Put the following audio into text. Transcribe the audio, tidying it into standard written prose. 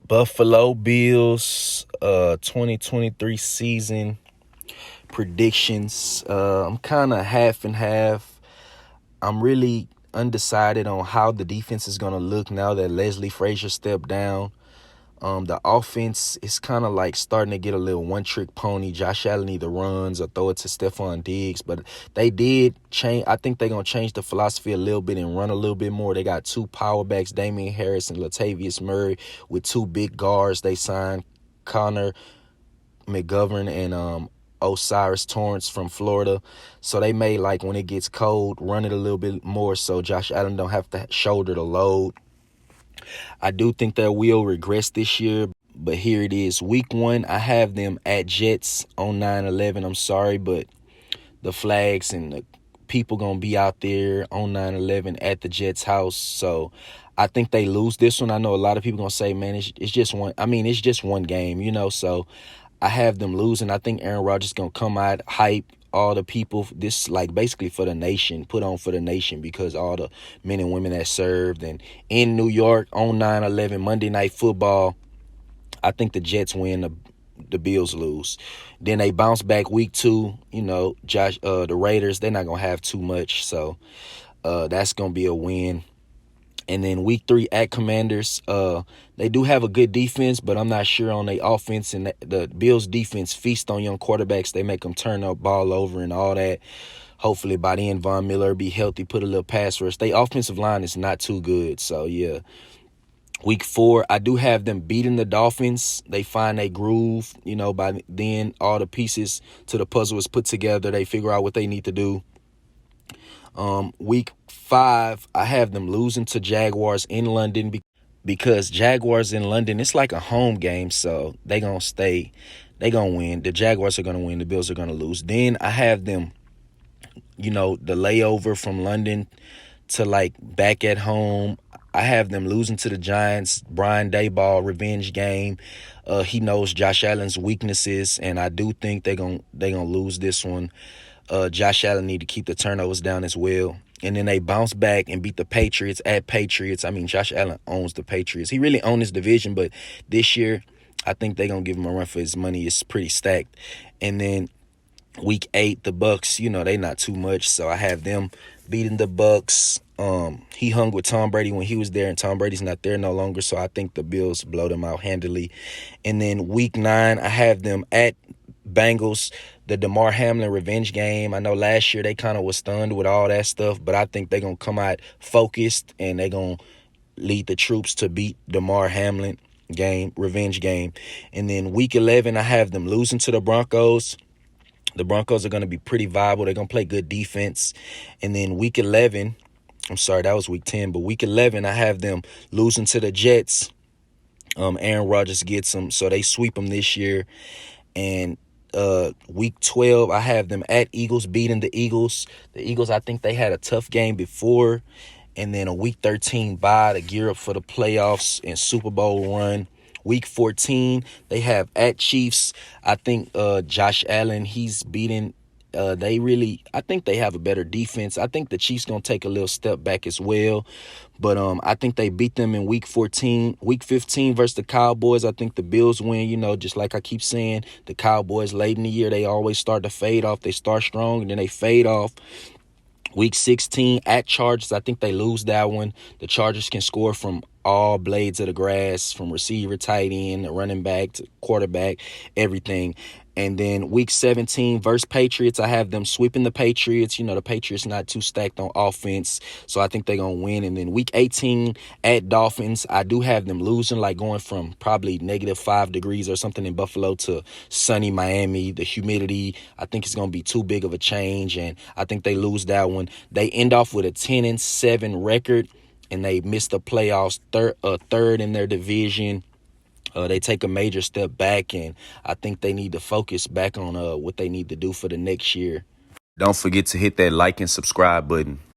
Buffalo Bills 2023 season predictions. I'm kind of half and half. I'm really undecided on how the defense is going to look now that Leslie Frazier stepped down. The offense is kind of like starting to get a little one-trick pony. Josh Allen either runs or throw it to Stephon Diggs, but they did change. I think they're going to change the philosophy a little bit and run a little bit more. They got two power backs, Damian Harris and Latavius Murray, with two big guards. They signed Connor McGovern and Osiris Torrance from Florida. So they may, like, when it gets cold, run it a little bit more so Josh Allen don't have to shoulder the load. I do think they will regress this year, but here it is. Week 1, I have them at Jets on 9/11. I'm sorry, but the flags and the people going to be out there on 9/11 at the Jets house. So I think they lose this one. I know a lot of people going to say, man, it's just one. I mean, it's just one game, so I have them losing. I think Aaron Rodgers going to come out, hype all the people, this like basically for the nation, put on for the nation, because all the men and women that served. And in New York on 9/11, Monday Night Football, I think the Jets win, the Bills lose. Then they bounce back week 2, the Raiders, they're not going to have too much. So that's going to be a win. And then week 3 at Commanders, they do have a good defense, but I'm not sure on their offense. And the Bills defense feast on young quarterbacks. They make them turn the ball over and all that. Hopefully by then Von Miller be healthy, put a little pass rush. Their offensive line is not too good. So, yeah. Week 4, I do have them beating the Dolphins. They find a groove. By then all the pieces to the puzzle is put together. They figure out what they need to do. Week 5, I have them losing to Jaguars in London because Jaguars in London, it's like a home game, so they going to stay. They going to win. The Jaguars are going to win. The Bills are going to lose. Then I have them, the layover from London to like back at home. I have them losing to the Giants. Brian Daboll revenge game. He knows Josh Allen's weaknesses, and I do think they're gonna lose this one. Josh Allen need to keep the turnovers down as well. And then they bounce back and beat the Patriots at Patriots. I mean, Josh Allen owns the Patriots. He really owns his division, but this year I think they're going to give him a run for his money. It's pretty stacked. And then week 8, the Bucks, they not too much, so I have them beating the Bucks. He hung with Tom Brady when he was there, and Tom Brady's not there no longer, so I think the Bills blow them out handily. And then week 9, I have them at Bengals, the Damar Hamlin revenge game. I know last year they kind of was stunned with all that stuff, but I think they're going to come out focused, and they're going to lead the troops to beat Damar Hamlin revenge game. And then week 11, I have them losing to the Broncos. The Broncos are going to be pretty viable. They're going to play good defense. And then week 11, I'm sorry, that was week 10, but week 11, I have them losing to the Jets. Aaron Rodgers gets them, so they sweep them this year. And week 12, I have them at Eagles, beating the Eagles. The Eagles, I think they had a tough game before. And then a week 13 bye to gear up for the playoffs and Super Bowl run. Week 14, they have at Chiefs. I think Josh Allen, he's beating. I think they have a better defense. I think the Chiefs going to take a little step back as well. But I think they beat them in week 14. Week 15 versus the Cowboys, I think the Bills win. Just like I keep saying, the Cowboys late in the year, they always start to fade off. They start strong, and then they fade off. Week 16 at Chargers, I think they lose that one. The Chargers can score from all blades of the grass, from receiver, tight end, running back to quarterback, everything. And then week 17 versus Patriots, I have them sweeping the Patriots. The Patriots not too stacked on offense, so I think they're going to win. And then week 18 at Dolphins, I do have them losing, like going from probably -5 degrees or something in Buffalo to sunny Miami. The humidity, I think it's going to be too big of a change, and I think they lose that one. They end off with a 10-7 record, and they miss the playoffs, third in their division. They take a major step back, and I think they need to focus back on what they need to do for the next year. Don't forget to hit that like and subscribe button.